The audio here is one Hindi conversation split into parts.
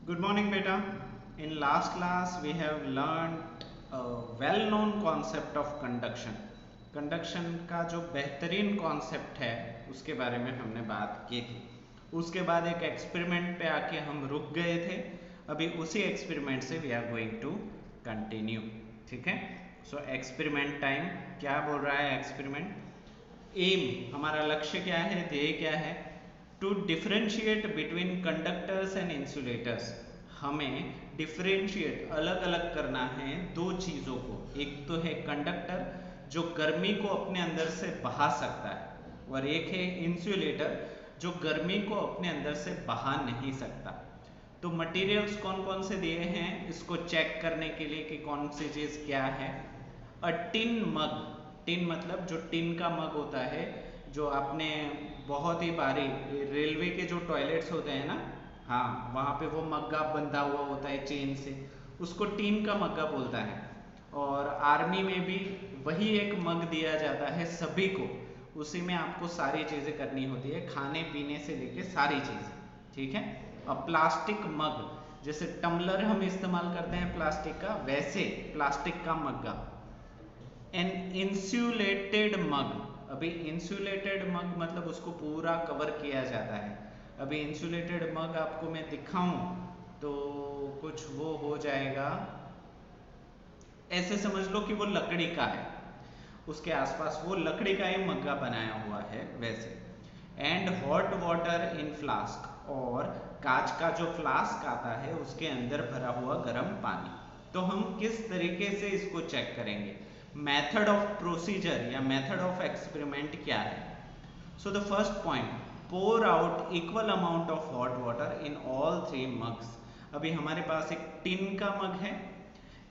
Good morning, beta. In last class, we have learned a well-known concept of conduction. Conduction का जो बेहतरीन कॉन्सेप्ट है उसके बारे में हमने बात की थी। उसके बाद एक एक्सपेरिमेंट पे आके हम रुक गए थे। अभी उसी एक्सपेरिमेंट से we are going to continue. ठीक है, सो एक्सपेरिमेंट टाइम। क्या बोल रहा है एक्सपेरिमेंट? एम, हमारा लक्ष्य क्या है, ध्येय क्या है? To differentiate between conductors and insulators. हमें डिफ्रेंशिएट, अलग अलग करना है दो चीज़ों को। एक तो है कंडक्टर जो गर्मी को अपने अंदर से बहा सकता है, और एक है इंसुलेटर जो गर्मी को अपने अंदर से बहा नहीं सकता। तो मटेरियल्स कौन कौन से दिए हैं इसको चेक करने के लिए कि कौन सी चीज़ क्या है। अ टिन मग, टिन मतलब जो टिन का मग होता है, जो आपने बहुत ही बारी रेलवे के जो टॉयलेट्स होते हैं ना, हाँ, वहाँ पे वो मग्गा बंधा हुआ होता है चेन से, उसको टिन का मग्गा बोलता है। और आर्मी में भी वही एक मग दिया जाता है सभी को, उसी में आपको सारी चीज़ें करनी होती है, खाने पीने से लेके सारी चीज़ें। ठीक है। अब प्लास्टिक मग, जैसे टम्बलर हम इस्तेमाल करते हैं प्लास्टिक का, वैसे प्लास्टिक का मग्गा। एन इंसुलेटेड मग, अभी इंसुलेटेड मग मतलब उसको पूरा कवर किया जाता है। अभी इंसुलेटेड मग आपको मैं दिखाऊं तो कुछ वो हो जाएगा, ऐसे समझ लो कि वो लकड़ी का है, उसके आसपास वो लकड़ी का ही मग्गा बनाया हुआ है वैसे। And hot water in flask, और कांच का जो फ्लास्क आता है उसके अंदर भरा हुआ गर्म पानी। तो हम किस तरीके से इसको चेक करेंगे? मेथड ऑफ प्रोसीजर या मेथड ऑफ एक्सपेरिमेंट क्या है? So the first point, pour out equal amount of hot water in all three mugs. अभी हमारे पास एक टिन का मग है,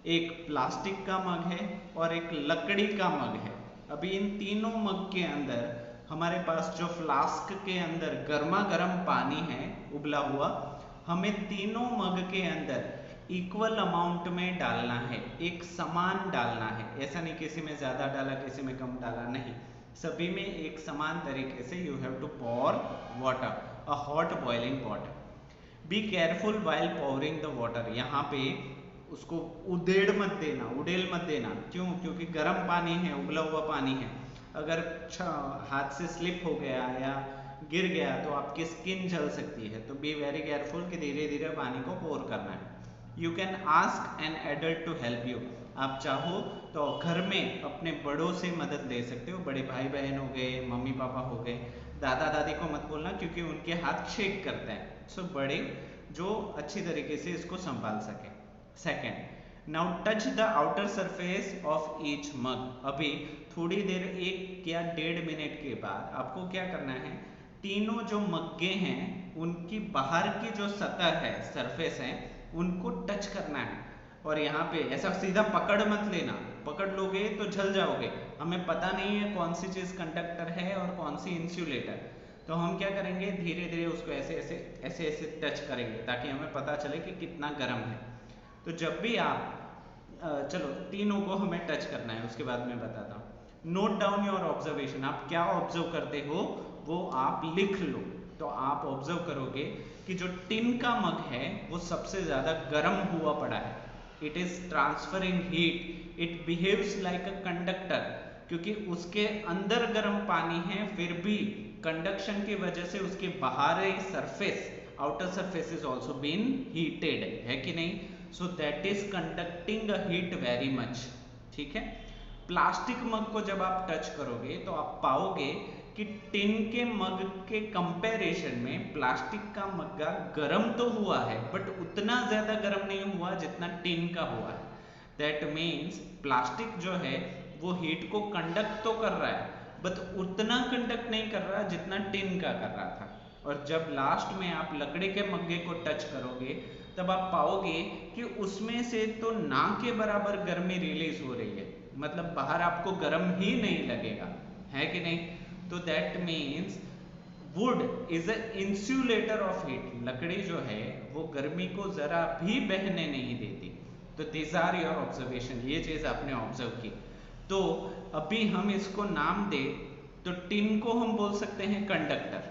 एक प्लास्टिक का मग है और एक लकड़ी का मग है। अभी इन तीनों मग के अंदर हमारे पास जो फ्लास्क के अंदर गर्मा गर्म पानी है उबला हुआ, हमें तीनों मग के अंदर इक्वल अमाउंट में डालना है, एक समान डालना है। ऐसा नहीं किसी में ज़्यादा डाला किसी में कम डाला, नहीं, सभी में एक समान तरीके से you have to pour water, a hot boiling water. Be careful while pouring the water, यहाँ पे उसको उधेड़ मत देना, उड़ेल मत देना। क्यों? क्योंकि गर्म पानी है, उबला हुआ पानी है, अगर हाथ से स्लिप हो गया या गिर गया तो आपकी स्किन जल सकती है। तो बी वेरी केयरफुल कि धीरे धीरे पानी को पोर करना है। You can ask an adult to help you, आप चाहो तो घर में अपने बड़ों से मदद ले सकते हो, बड़े भाई बहन हो गए, मम्मी पापा हो गए। दादा दादी को मत बोलना क्योंकि उनके हाथ शेक करते हैं। सो बड़े जो अच्छी तरीके से इसको संभाल सके। Second, now touch the outer surface of each mug. अभी थोड़ी देर, 1 या 1.5 मिनट के बाद आपको क्या करना है, तीनों जो मग्गे हैं उनकी बाहर की जो सतह है, सरफेस है, उनको टच करना है। और यहाँ पे ऐसा सीधा पकड़ मत लेना, पकड़ लोगे तो जल जाओगे। हमें पता नहीं है कौन सी चीज़ कंडक्टर है और कौन सी इंसुलेटर। तो हम क्या करेंगे, धीरे धीरे उसको ऐसे ऐसे ऐसे ऐसे टच करेंगे ताकि हमें पता चले कि कितना गर्म है। तो जब भी आप चलो तीनों को हमें टच करना है, उसके बाद मैं बताता हूँ। नोट डाउन योर ऑब्जर्वेशन, आप क्या ऑब्जर्व करते हो वो आप लिख लो। तो आप ऑब्जर्व करोगे कि जो टिन का मग है वो सबसे ज़्यादा गर्म हुआ पड़ा है। It is transferring heat, it behaves like a conductor, क्योंकि उसके अंदर गर्म पानी है फिर भी कंडक्शन की वजह से उसके बाहरी surface, outer surface is also been heated, है कि नहीं? So that is conducting a heat very much. ठीक है। प्लास्टिक मग को जब आप टच करोगे तो आप पाओगे कि टिन के मग के कंपैरिजन में प्लास्टिक का मग्गा गर्म तो हुआ है बट उतना ज्यादा गर्म नहीं हुआ जितना टिन का हुआ है। दैट मीन्स प्लास्टिक जो है वो हीट को कंडक्ट तो कर रहा है बट उतना कंडक्ट नहीं कर रहा जितना टिन का कर रहा था। और जब लास्ट में आप लकड़ी के मग्गे को टच करोगे तब आप पाओगे कि उसमें से तो ना के बराबर गर्मी रिलीज हो रही है, मतलब बाहर आपको गर्म ही नहीं लगेगा, है कि नहीं? तो that means would is a insulator of heat, लकड़ी जो है वो गर्मी को जरा भी बहने नहीं देती। तो दिस आर योर ऑब्जर्वेशन, ये चीज आपने ऑब्जर्व की। तो अभी हम इसको नाम दे तो टिन को हम बोल सकते हैं कंडक्टर,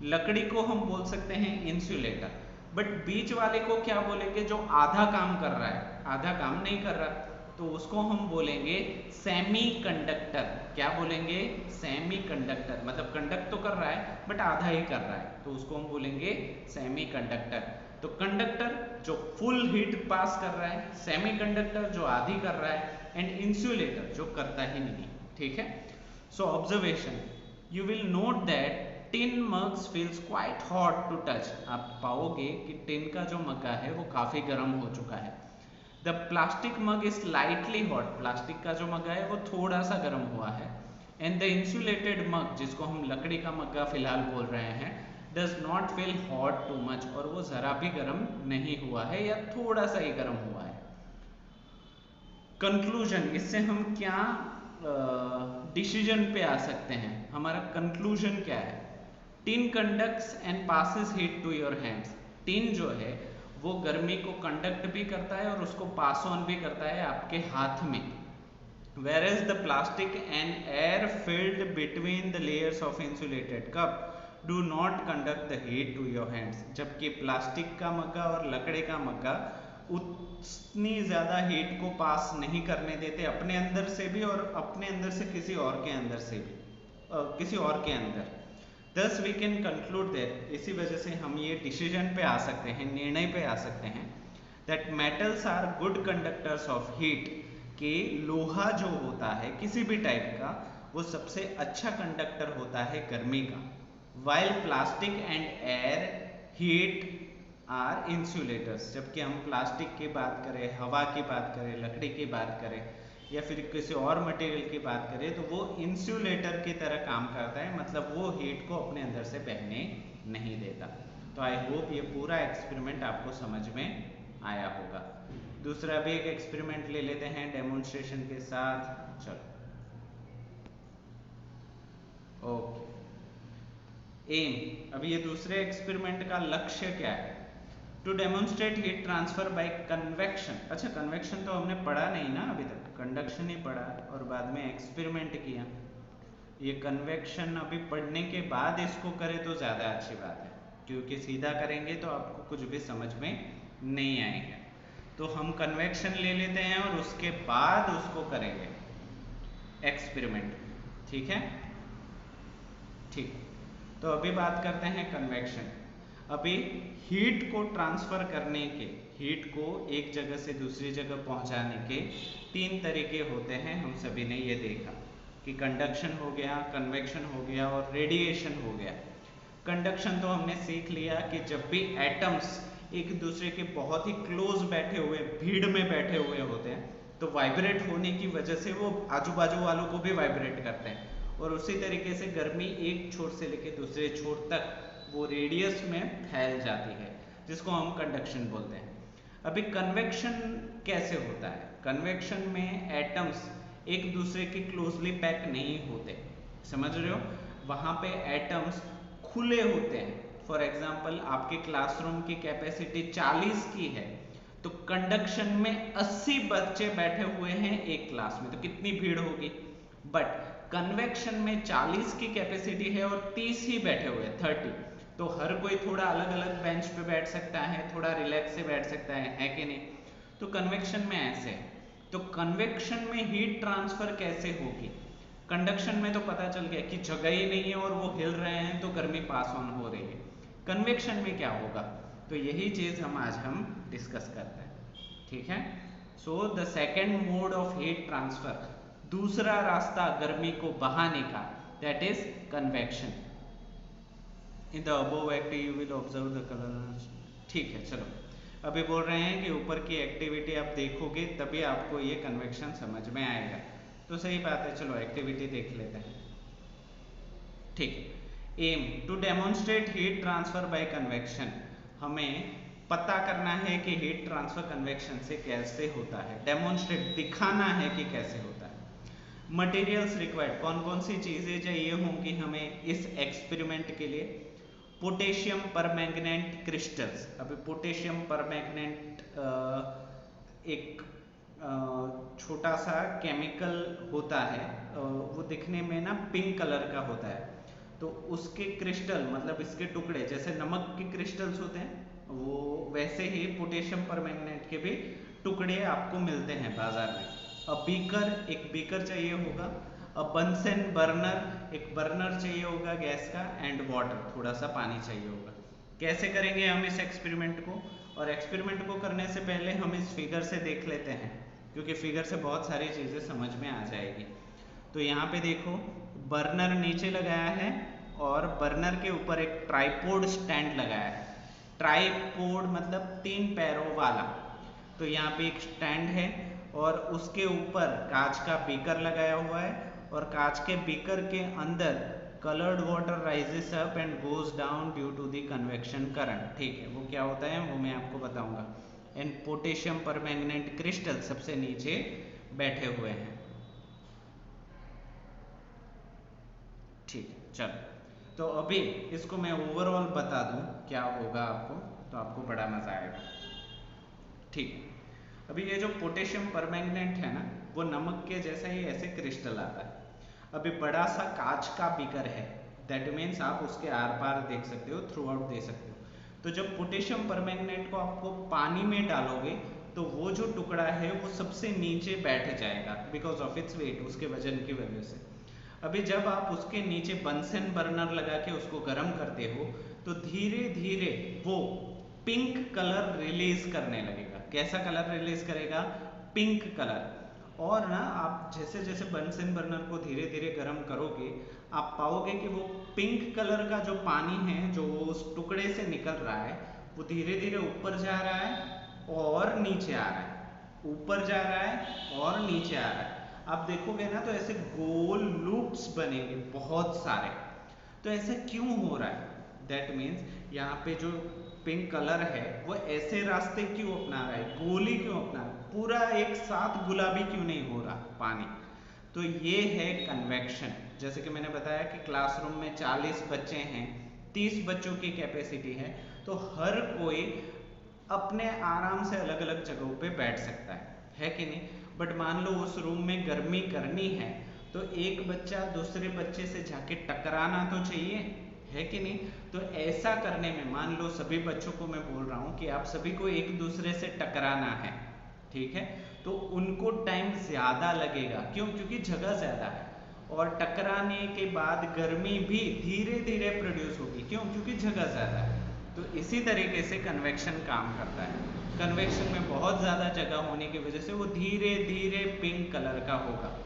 लकड़ी को हम बोल सकते हैं इंसुलेटर। बट बीच वाले को क्या बोलेंगे? जो आधा काम कर रहा है, आधा काम नहीं कर रहा, तो उसको हम बोलेंगे सेमी कंडक्टर। क्या बोलेंगे? Semi conductor. मतलब कंडक्ट तो कर रहा है बट आधा ही कर रहा है, तो उसको हम बोलेंगे सेमी कंडक्टर। तो कंडक्टर जो फुल हीट पास कर रहा है, सेमी कंडक्टर जो आधी कर रहा है, एंड इंसुलेटर जो करता ही नहीं। ठीक है। So observation, you will note that tin mugs feels quite hot to touch. आप पाओगे कि टिन का जो मग्गा है वो काफी गर्म हो चुका है। The plastic mug is lightly hot. Plastic का जो मग्गा है वो थोड़ा सा गर्म हुआ है। एंड द इंसुलेटेड मग, जिसको हम लकड़ी का मग्गा फिलहाल बोल रहे हैं, does not feel hot too much, और वो जरा भी गर्म नहीं हुआ है या थोड़ा सा ही गर्म हुआ है। कंक्लूजन, इससे हम क्या डिसीजन पे आ सकते हैं? हमारा कंक्लूजन क्या है? Tin conducts and passes heat to your hands. Tin जो है वो गर्मी को कंडक्ट भी करता है और उसको पास ऑन भी करता है आपके हाथ में। whereas the plastic and air filled between the layers of insulated cup do not conduct the heat to your hands। जबकि प्लास्टिक का मग्गा और लकड़े का मग्गा उतनी ज्यादा हीट को पास नहीं करने देते अपने अंदर से भी और अपने अंदर से किसी और के अंदर से भी, किसी और के अंदर। Thus we can conclude that, इसी वजह से हम ये डिसीजन पे आ सकते हैं, निर्णय पे आ सकते हैं, that metals are good conductors of heat, कि लोहा जो होता है किसी भी टाइप का वो सबसे अच्छा कंडक्टर होता है गर्मी का। while plastic and air heat are insulators। जबकि हम प्लास्टिक की बात करें, हवा की बात करें, लकड़ी की बात करें या फिर किसी और मटेरियल की बात करें तो वो इंसुलेटर की तरह काम करता है, मतलब वो हीट को अपने अंदर से बहने नहीं देता। तो आई होप ये पूरा एक्सपेरिमेंट आपको समझ में आया होगा। दूसरा भी एक एक्सपेरिमेंट ले लेते हैं डेमोन्स्ट्रेशन के साथ। चलो, ओके। एम, अभी ये दूसरे एक्सपेरिमेंट का लक्ष्य क्या है? To demonstrate heat transfer by convection. अच्छा, कन्वेक्शन तो हमने पढ़ा नहीं ना अभी तक, कंडक्शन ही पढ़ा और बाद में एक्सपेरिमेंट किया। ये कन्वेक्शन अभी पढ़ने के बाद इसको करें तो ज़्यादा अच्छी बात है, क्योंकि सीधा करेंगे तो आपको कुछ भी समझ में नहीं आएगा। तो हम कन्वेक्शन ले लेते हैं और उसके बाद उसको करेंगे एक्सपेरिमेंट। ठीक है, ठीक। तो अभी बात करते हैं कन्वेक्शन। अभी हीट को ट्रांसफर करने के, हीट को एक जगह से दूसरी जगह पहुंचाने के 3 तरीके होते हैं। हम सभी ने ये देखा कि कंडक्शन हो गया, कन्वेक्शन हो गया और रेडिएशन हो गया। कंडक्शन तो हमने सीख लिया कि जब भी एटम्स एक दूसरे के बहुत ही क्लोज बैठे हुए, भीड़ में बैठे हुए होते हैं, तो वाइब्रेट होने की वजह से वो आजू बाजू वालों को भी वाइब्रेट करते हैं, और उसी तरीके से गर्मी एक छोर से लेकर दूसरे छोर तक वो रेडियस में फैल जाती है, जिसको हम कंडक्शन बोलते हैं। अभी कन्वेक्शन कैसे होता है? कन्वेक्शन में एटम्स एक दूसरे के क्लोजली पैक नहीं होते, समझ रहे हो? वहां पे एटम्स खुले होते हैं। फॉर एग्जाम्पल, आपके क्लासरूम की कैपेसिटी 40 की है, तो कंडक्शन में 80 बच्चे बैठे हुए हैं एक क्लास में, तो कितनी भीड़ होगी? बट कन्वेक्शन में 40 की कैपेसिटी है और 30 ही बैठे हुए हैं, 30, तो हर कोई थोड़ा अलग अलग बेंच पे बैठ सकता है, थोड़ा रिलैक्स से बैठ सकता है कि नहीं? तो कन्वेक्शन में ऐसे है। तो कन्वेक्शन में हीट ट्रांसफर कैसे होगी? कंडक्शन में तो पता चल गया कि जगह ही नहीं है और वो हिल रहे हैं तो गर्मी पास ऑन हो रही है। कन्वेक्शन में क्या होगा? तो यही चीज हम डिस्कस करते हैं। ठीक है। So the second mode of heat transfer, दूसरा रास्ता गर्मी को बहाने का, that is convection. In the above activity you will observe the colour. ठीक है, चलो अभी बोल रहे हैं कि ऊपर की एक्टिविटी आप देखोगे तभी आपको ये कन्वेक्शन समझ में आएगा। तो सही बात है, चलो एक्टिविटी देख लेते हैं। ठीक, aim to demonstrate heat transfer by convection. हमें पता करना है कि हीट ट्रांसफर कन्वेक्शन से कैसे होता है, डेमोन्स्ट्रेट दिखाना है कि कैसे होता है। मटेरियल्स रिक्वायर्ड, कौन कौन सी चीजें चाहिए होंगी हमें इस एक्सपेरिमेंट के लिए? Potassium permanganate crystals. अभी पोटेशियम परमैंगनेट एक छोटा सा केमिकल होता है, वो दिखने में ना पिंक कलर का होता है, तो उसके क्रिस्टल मतलब इसके टुकड़े जैसे नमक के क्रिस्टल्स होते हैं वो वैसे ही पोटेशियम परमैंगनेट के भी टुकड़े आपको मिलते हैं बाजार में। एक बीकर चाहिए होगा, बंसन बर्नर, एक बर्नर चाहिए होगा गैस का, एंड वाटर, थोड़ा सा पानी चाहिए होगा। कैसे करेंगे हम इस एक्सपेरिमेंट को? और एक्सपेरिमेंट को करने से पहले हम इस फिगर से देख लेते हैं, क्योंकि फिगर से बहुत सारी चीज़ें समझ में आ जाएगी। तो यहाँ पे देखो, बर्नर नीचे लगाया है और बर्नर के ऊपर एक ट्राइपोड स्टैंड लगाया है। ट्राइपोड मतलब 3 पैरों वाला। तो यहाँ पे एक स्टैंड है और उसके ऊपर कांच का बीकर लगाया हुआ है, और कांच के बीकर के अंदर colored water rises up and goes down due to the convection current। ठीक है, वो क्या होता है वो मैं आपको बताऊंगा। एंड पोटेशियम परमैंगनेट क्रिस्टल सबसे नीचे बैठे हुए हैं। ठीक है, चलो तो अभी इसको मैं ओवरऑल बता दूं क्या होगा आपको, तो आपको बड़ा मजा आएगा। ठीक है, अभी ये जो पोटेशियम परमैंगनेट है ना, वो नमक के जैसा ही ऐसे क्रिस्टल आता है। अभी बड़ा सा कांच का बीकर है, दैट मीन्स आप उसके आर पार देख सकते हो, थ्रू आउट दे सकते हो। तो जब पोटेशियम परमैंगनेट को आपको पानी में डालोगे तो वो जो टुकड़ा है वो सबसे नीचे बैठ जाएगा, बिकॉज ऑफ इट्स वेट, उसके वजन की वजह से। अभी जब आप उसके नीचे बंसन बर्नर लगा के उसको गर्म करते हो तो धीरे धीरे वो पिंक कलर रिलीज करने लगेगा। कैसा कलर रिलीज करेगा? Pink colour. और ना आप जैसे जैसे बंसन बर्नर को धीरे धीरे गर्म करोगे, आप पाओगे कि वो पिंक कलर का जो पानी है जो उस टुकड़े से निकल रहा है, वो धीरे धीरे ऊपर जा रहा है और नीचे आ रहा है, ऊपर जा रहा है और नीचे आ रहा है। आप देखोगे ना तो ऐसे गोल लूप्स बनेंगे बहुत सारे। तो ऐसा क्यों हो रहा है? दैट मीन्स यहाँ पे जो पिंक कलर है वो ऐसे रास्ते क्यों अपना रहा है, गोली क्यों अपना रहा है, पूरा एक साथ गुलाबी क्यों नहीं हो रहा पानी? तो ये है कन्वेक्शन। जैसे कि मैंने बताया कि क्लासरूम में 40 बच्चे हैं, 30 बच्चों की कैपेसिटी है, तो हर कोई अपने आराम से अलग अलग जगहों पे बैठ सकता है कि नहीं? बट मान लो उस रूम में गर्मी करनी है तो एक बच्चा दूसरे बच्चे से जाके टकराना तो चाहिए, है कि नहीं? तो ऐसा करने में मान लो सभी बच्चों को मैं बोल रहा हूँ कि आप सभी को एक दूसरे से टकराना है, ठीक है? तो उनको टाइम ज्यादा लगेगा। क्यों? क्योंकि जगह ज्यादा है, और टकराने के बाद गर्मी भी धीरे धीरे प्रोड्यूस होगी। क्यों? क्योंकि जगह ज्यादा है। तो इसी तरीके से कन्वेक्शन काम करता है। कन्वेक्शन में बहुत ज़्यादा जगह होने की वजह से वो धीरे धीरे पिंक कलर का होगा।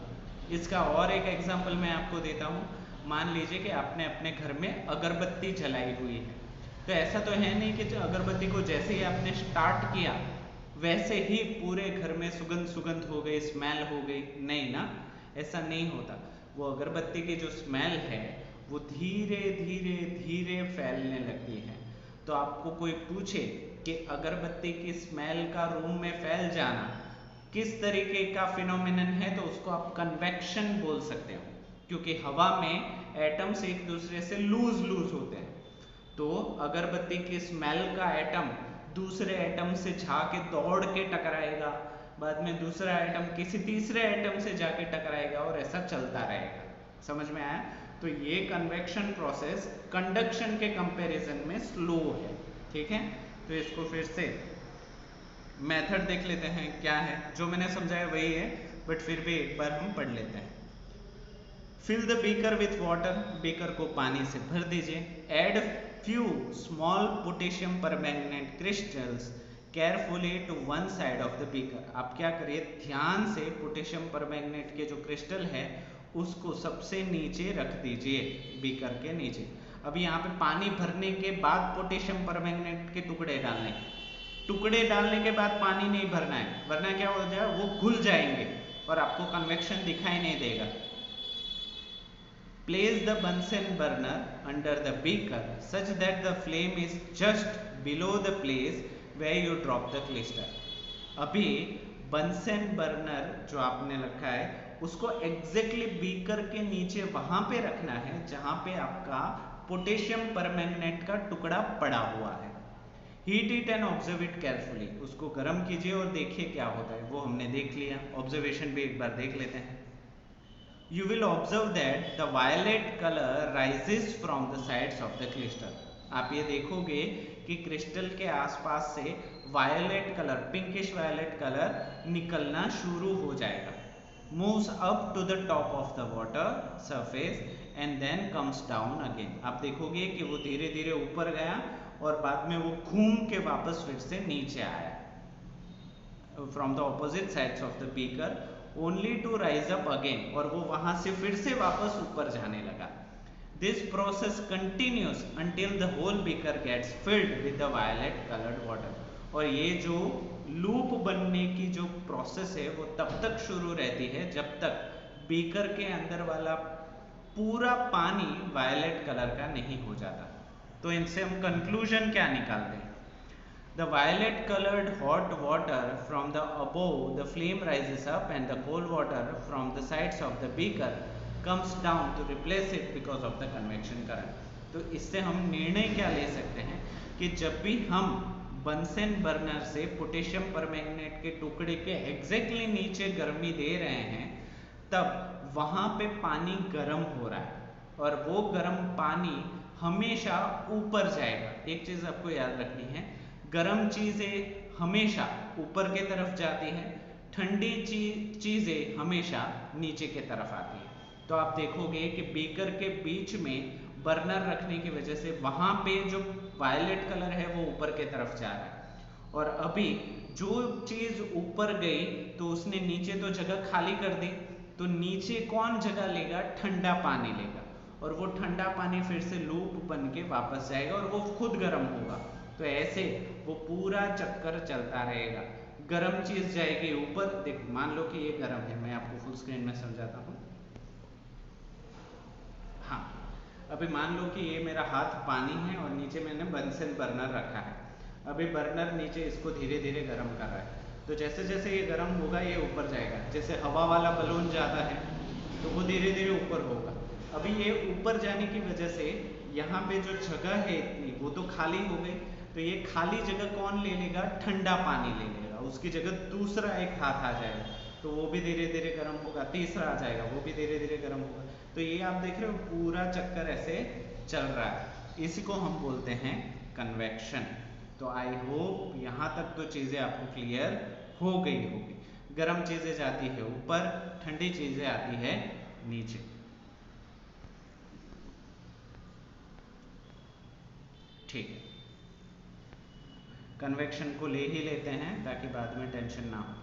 इसका और एक एग्जांपल मैं आपको देता हूँ। मान लीजिए कि आपने अपने घर में अगरबत्ती जलाई हुई है, तो ऐसा तो है नहीं कि अगरबत्ती को जैसे ही आपने स्टार्ट किया वैसे ही पूरे घर में सुगंध सुगंध हो गई, स्मेल हो गई, नहीं ना, ऐसा नहीं होता। वो अगरबत्ती की जो स्मेल है वो धीरे धीरे धीरे फैलने लगती है। तो आपको कोई पूछे कि अगरबत्ती की स्मेल का रूम में फैल जाना किस तरीके का फिनोमिनन है, तो उसको आप कन्वेक्शन बोल सकते हो, क्योंकि हवा में एटम्स एक दूसरे से लूज लूज होते हैं। तो अगरबत्ती की स्मेल का एटम दूसरे एटम से जाके दौड़ के टकराएगा, बाद में दूसरा एटम किसी तीसरे एटम से जाके टकराएगा, और ऐसा चलता रहेगा। समझ में आया? तो ये कन्वेक्शन प्रोसेस कंडक्शन के कंपैरिजन में स्लो है, ठीक है? तो इसको फिर से मेथड देख लेते हैं क्या है। जो मैंने समझाया वही है, बट फिर भी एक बार हम पढ़ लेते हैं। Fill the beaker with water, beaker को पानी से भर दीजिए। Add few small potassium permanganate crystals carefully to one side of the beaker. आप क्या करिए, ध्यान से पोटेशियम परमैंगनेट के जो क्रिस्टल है उसको सबसे नीचे रख दीजिए, बीकर के नीचे। अब यहाँ पे पानी भरने के बाद पोटेशियम परमैंगनेट के टुकड़े डालने, टुकड़े डालने के बाद पानी नहीं भरना है, वरना क्या हो जाए, वो घुल जाएंगे और आपको कन्वेक्शन दिखाई नहीं देगा। Place the Bunsen burner under the beaker such that the flame is just below the place where you drop the crystal। अभी बंसन बर्नर जो आपने रखा है उसको एग्जैक्टली बीकर के नीचे वहां पे रखना है जहां पे आपका पोटेशियम परमैंगनेट का टुकड़ा पड़ा हुआ है। Heat it and observe it carefully. उसको गर्म कीजिए और देखिए क्या होता है। वो हमने देख लिया, ऑब्जर्वेशन भी एक बार देख लेते हैं। You will observe that the violet color rises from the sides of the crystal। आप ये देखोगे कि क्रिस्टल के आसपास से violet colour, pinkish violet colour निकलना शुरू हो जाएगा। moves up to the top of the water surface and then comes down again। आप देखोगे कि वो धीरे धीरे ऊपर गया और बाद में वो घूम के वापस फिर से नीचे आया from the opposite sides of the beaker only to rise up again, और वो वहां से फिर से वापस ऊपर जाने लगा। This process continues until the whole beaker gets filled with the violet colored water। और ये जो लूप बनने की जो प्रोसेस है वो तब तक शुरू रहती है जब तक बीकर के अंदर वाला पूरा पानी वायलेट कलर का नहीं हो जाता। तो इनसे हम कंक्लूजन क्या निकालते हैं? The violet colored hot water from the above the flame rises up and the cold water from the sides of the beaker comes down to replace it because of the convection current। तो इससे हम निर्णय क्या ले सकते हैं कि जब भी हम बंसन बर्नर से पोटेशियम परमैंगनेट के टुकड़े के एग्जैक्टली नीचे गर्मी दे रहे हैं तब वहां पे पानी गर्म हो रहा है और वो गर्म पानी हमेशा ऊपर जाएगा। एक चीज आपको याद रखनी है, गर्म चीजें हमेशा ऊपर के तरफ जाती हैं, ठंडी चीजें हमेशा नीचे के तरफ आती है। तो आप देखोगे कि बीकर के बीच में बर्नर रखने की वजह से वहां पे जो वायलेट कलर है वो ऊपर के तरफ जा रहा है और अभी जो चीज ऊपर गई तो उसने नीचे तो जगह खाली कर दी, तो नीचे कौन जगह लेगा? ठंडा पानी लेगा और वो ठंडा पानी फिर से लूप बन के वापस जाएगा और वो खुद गर्म होगा। तो ऐसे वो पूरा चक्कर चलता रहेगा। गर्म चीज जाएगी ऊपर, देखो मान लो कि ये गर्म है, मैं आपको फुल स्क्रीन में समझाता हूँ। हाँ, अभी मान लो कि ये मेरा हाथ पानी है और नीचे मैंने बंसन बर्नर रखा है। अभी बर्नर नीचे इसको धीरे धीरे गर्म कर रहा है, तो जैसे जैसे ये गर्म होगा ये ऊपर जाएगा। जैसे हवा वाला बलून जाता है तो वो धीरे धीरे ऊपर होगा। अभी ये ऊपर जाने की वजह से यहाँ पे जो जगह है इतनी वो तो खाली हो गई, तो ये खाली जगह कौन ले लेगा? ठंडा पानी ले लेगा। उसकी जगह दूसरा एक हाथ आ जाएगा तो वो भी धीरे धीरे गर्म होगा, तीसरा आ जाएगा वो भी धीरे धीरे गर्म होगा। तो ये आप देख रहे हो पूरा चक्कर ऐसे चल रहा है, इसी को हम बोलते हैं कन्वेक्शन। तो आई होप यहाँ तक तो चीजें आपको क्लियर हो गई होगी। गर्म चीजें जाती है ऊपर, ठंडी चीजें आती है नीचे। ठीक है, कन्वेक्शन को ले ही लेते हैं ताकि बाद में टेंशन ना हो।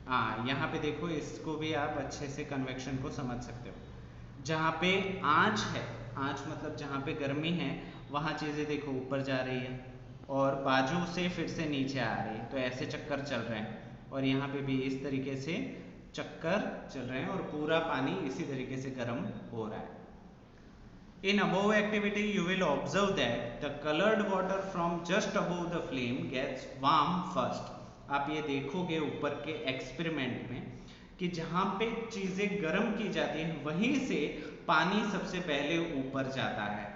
हाँ, यहाँ पे देखो, इसको भी आप अच्छे से कन्वेक्शन को समझ सकते हो। जहाँ पे आँच है, आँच मतलब जहाँ पे गर्मी है, वहाँ चीज़ें देखो ऊपर जा रही है और बाजू से फिर से नीचे आ रही है, तो ऐसे चक्कर चल रहे हैं। और यहाँ पे भी इस तरीके से चक्कर चल रहे हैं और पूरा पानी इसी तरीके से गर्म हो रहा है। In above activity, you will observe that the colored water from just above the flame gets warm first। आप ये देखोगे ऊपर के एक्सपेरिमेंट में कि जहाँ पे चीजें गर्म की जाती हैं वहीं से पानी सबसे पहले ऊपर जाता है।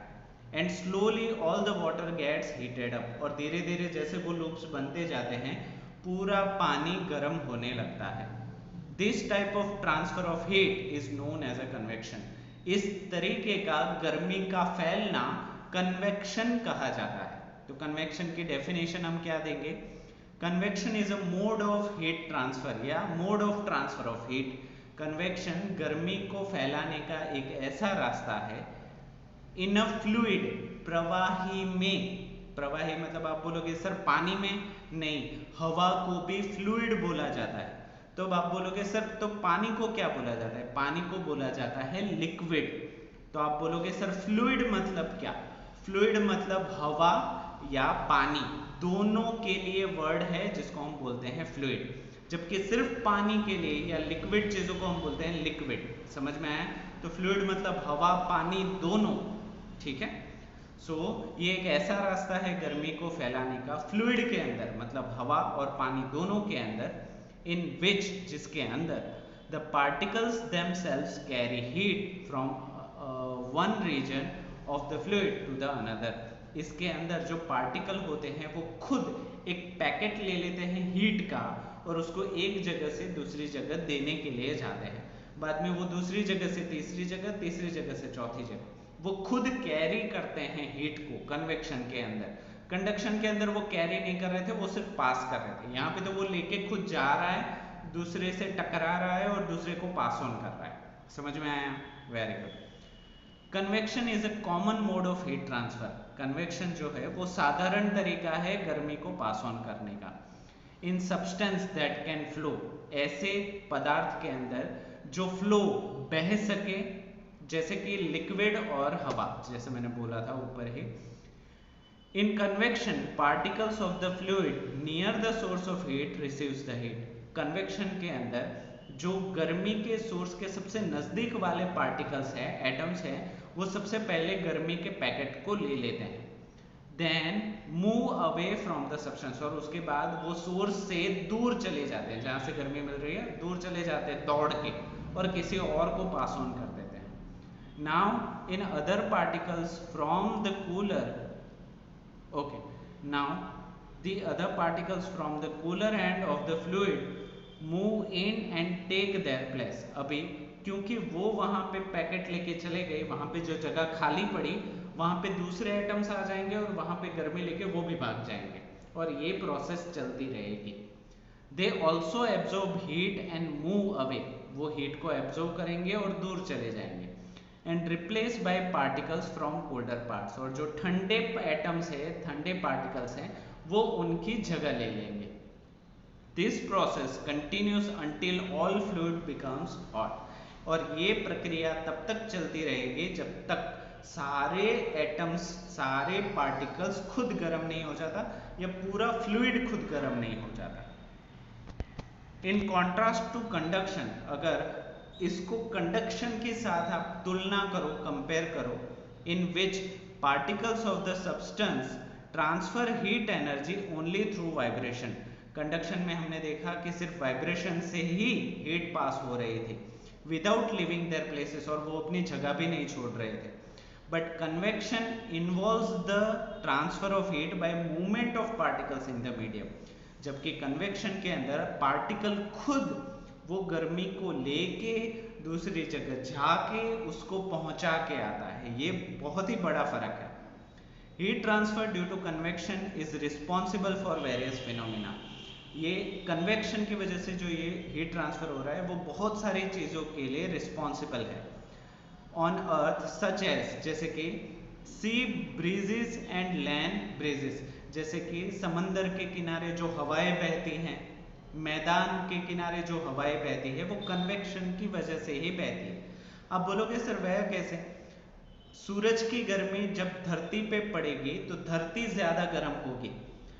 And slowly all the water gets heated up, और धीरे धीरे जैसे वो लूप्स बनते जाते हैं पूरा पानी गर्म होने लगता है। This type of transfer of heat is known as a convection. इस तरीके का गर्मी का फैलना कन्वेक्शन कहा जाता है। तो कन्वेक्शन की डेफिनेशन हम क्या देंगे? Convection is a mode of heat transfer या mode of transfer of heat. Convection गर्मी को फैलाने का एक ऐसा रास्ता है इन अ फ्लूइड, प्रवाही में। प्रवाही मतलब आप बोलोगे सर पानी में, नहीं, हवा को भी फ्लूइड बोला जाता है। तो अब आप बोलोगे सर तो पानी को क्या बोला जाता है? पानी को बोला जाता है लिक्विड। तो आप बोलोगे सर फ्लूइड मतलब क्या? फ्लूइड मतलब हवा या पानी, दोनों के लिए वर्ड है जिसको हम बोलते हैं फ्लूइड। जबकि सिर्फ पानी के लिए या लिक्विड चीजों को हम बोलते हैं लिक्विड। समझ में आया? तो फ्लूइड मतलब हवा पानी दोनों, ठीक है। सो ये एक ऐसा रास्ता है गर्मी को फैलाने का फ्लूइड के अंदर, मतलब हवा और पानी दोनों के अंदर, in which जिसके अंदर the particles themselves carry heat from one region of the fluid to the another। इसके अंदर जो पार्टिकल होते हैं वो खुद एक पैकेट ले लेते हैं हीट का और उसको एक जगह से दूसरी जगह देने के लिए जाते हैं। बाद में वो दूसरी जगह से तीसरी जगह, तीसरी जगह से चौथी जगह, वो खुद कैरी करते हैं हीट को कन्वेक्शन के अंदर। कंडक्शन के अंदर वो कैरी नहीं कर रहे थे, वो सिर्फ पास कर रहे थे। यहाँ पे तो वो लेके खुद जा रहा है, दूसरे से टकरा रहा है और दूसरे को पास ऑन कर रहा है। समझ में आया? Very good. Convection is a common mode of heat transfer. Convection जो है वो साधारण तरीका है गर्मी को पास ऑन करने का। इन सब्सटेंस दैट कैन फ्लो, ऐसे पदार्थ के अंदर जो फ्लो बह सके, जैसे कि लिक्विड और हवा, जैसे मैंने बोला था ऊपर ही। In convection particles of the fluid near the source of heat receives the heat. Convection के अंदर जो गर्मी के सोर्स के सबसे नजदीक वाले पार्टिकल्स हैं, एटम्स हैं, वो सबसे पहले गर्मी के पैकेट को ले लेते हैं, then move away from the substance, और उसके बाद वो सोर्स से दूर चले जाते हैं, जहां से गर्मी मिल रही है दूर चले जाते हैं दौड़ के, और किसी और को पास ऑन कर देते हैं। Now in other particles from the cooler, okay, now the other particles from the cooler end of the fluid move in and take their place. अभी क्योंकि वो वहां पे पैकेट लेके चले गए, वहां पे जो जगह खाली पड़ी वहां पे दूसरे एटम्स आ जाएंगे और वहां पे गर्मी लेके वो भी भाग जाएंगे, और ये प्रोसेस चलती रहेगी। They also absorb heat and move away, वो हीट को एब्जॉर्ब करेंगे और दूर चले जाएंगे। And replace by particles from colder parts, और जो ठंडे एटम्स है, ठंडे पार्टिकल्स हैं, वो उनकी जगह ले लेंगे। This process continues until all fluid becomes hot, और ये प्रक्रिया तब तक चलती रहेगी जब तक सारे एटम्स, सारे पार्टिकल्स खुद गर्म नहीं हो जाता, या पूरा फ्लूइड खुद गर्म नहीं हो जाता। इन कॉन्ट्रास्ट टू कंडक्शन, अगर इसको कंडक्शन के साथ आप तुलना करो, कंपेयर करो, in which particles of the substance transfer heat energy only through vibration. Conduction में हमने देखा कि सिर्फ वाइब्रेशन से ही हीट पास हो रही थी, विदाउट लिविंग देयर प्लेसेस, और वो अपनी जगह भी नहीं छोड़ रहे थे। But convection involves the transfer of heat bye movement of particles in the medium, जबकि कन्वेक्शन के अंदर पार्टिकल खुद वो गर्मी को लेके दूसरी जगह जाके उसको पहुंचा के आता है। ये बहुत ही बड़ा फर्क है। Heat transfer due to convection is responsible for various phenomena. ये कन्वेक्शन की वजह से जो ये हीट ट्रांसफर हो रहा है वो बहुत सारी चीज़ों के लिए रिस्पॉन्सिबल है ऑन अर्थ, सच एज, जैसे कि सी ब्रीजेस एंड लैंड ब्रीजेस, जैसे कि समंदर के किनारे जो हवाएं बहती हैं, मैदान के किनारे जो हवाएं बहती है, वो कन्वेक्शन की वजह से ही बहती है। आप बोलोगे सर वह कैसे? सूरज की गर्मी जब धरती पे पड़ेगी तो धरती ज्यादा गर्म होगी,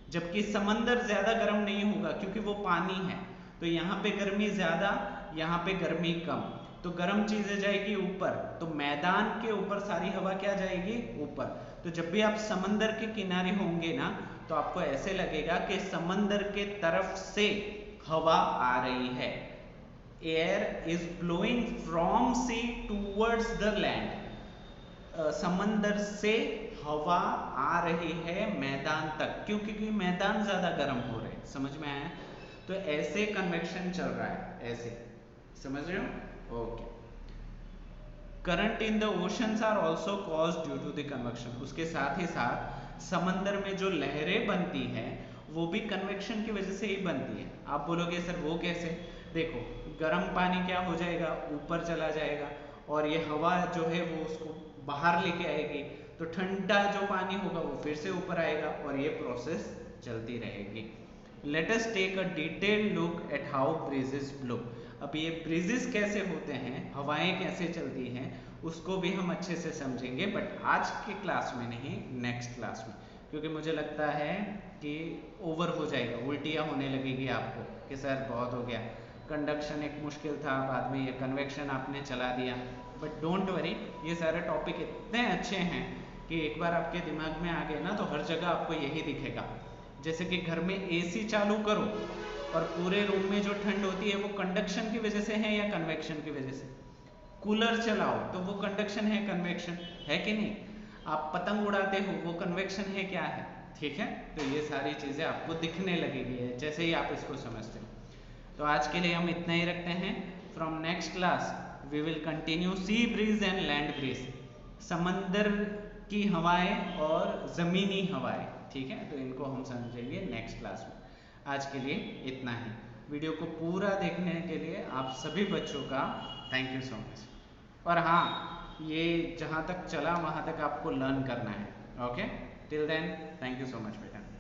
जबकि समंदर ज्यादा गर्म नहीं होगा क्योंकि वो पानी है। तो यहाँ पे गर्मी ज्यादा, यहाँ पे गर्मी कम, तो गर्म चीजें जाएगी ऊपर, तो मैदान के ऊपर सारी हवा क्या जाएगी? ऊपर। तो जब भी आप समंदर के किनारे होंगे ना, तो आपको ऐसे लगेगा कि समंदर के तरफ से हवा आ रही है। Air is blowing from sea towards the land, समंदर से हवा आ रही है मैदान तक, क्योंकि मैदान ज्यादा गर्म हो रहे हैं। समझ में आया? तो ऐसे कन्वेक्शन चल रहा है, ऐसे, समझ रहे हो? Okay. Current in the oceans are also caused due to the convection. उसके साथ ही साथ समंदर में जो लहरें बनती हैं वो भी कन्वेक्शन की वजह से ही बनती है। आप बोलोगे सर वो कैसे? देखो, गर्म पानी क्या हो जाएगा? ऊपर चला जाएगा, और ये हवा जो है वो उसको बाहर लेके आएगी, तो ठंडा जो पानी होगा वो फिर से ऊपर आएगा, और ये प्रोसेस चलती रहेगी। Let us take a detailed look at how breezes blow. अब ये ब्रीजेस कैसे होते हैं, हवाएं कैसे चलती हैं, उसको भी हम अच्छे से समझेंगे, बट आज के क्लास में नहीं, नेक्स्ट क्लास में, क्योंकि मुझे लगता है कि ओवर हो जाएगा, उल्टियाँ होने लगेगी आपको कि सर बहुत हो गया, कंडक्शन एक मुश्किल था, बाद में ये कन्वेक्शन आपने चला दिया। बट डोंट वरी, ये सारे टॉपिक इतने अच्छे हैं कि एक बार आपके दिमाग में आ गए ना तो हर जगह आपको यही दिखेगा। जैसे कि घर में एसी चालू करो और पूरे रूम में जो ठंड होती है वो कंडक्शन की वजह से है या कन्वेक्शन की वजह से? कूलर चलाओ तो वो कंडक्शन है, कन्वेक्शन है कि नहीं? आप पतंग उड़ाते हो, वो कन्वेक्शन है क्या है? ठीक है, तो ये सारी चीजें आपको दिखने लगेगी जैसे ही आप इसको समझते हो। तो आज के लिए हम इतना ही रखते हैं। From next class we will continue sea breeze and land breeze, समंदर की हवाएं और जमीनी हवाएं। ठीक है, तो इनको हम समझेंगे नेक्स्ट क्लास में। आज के लिए इतना ही। वीडियो को पूरा देखने के लिए आप सभी बच्चों का थैंक यू सो मच। और हाँ, ये जहाँ तक चला वहाँ तक आपको लर्न करना है। Okay, till then thank you so much बेटा।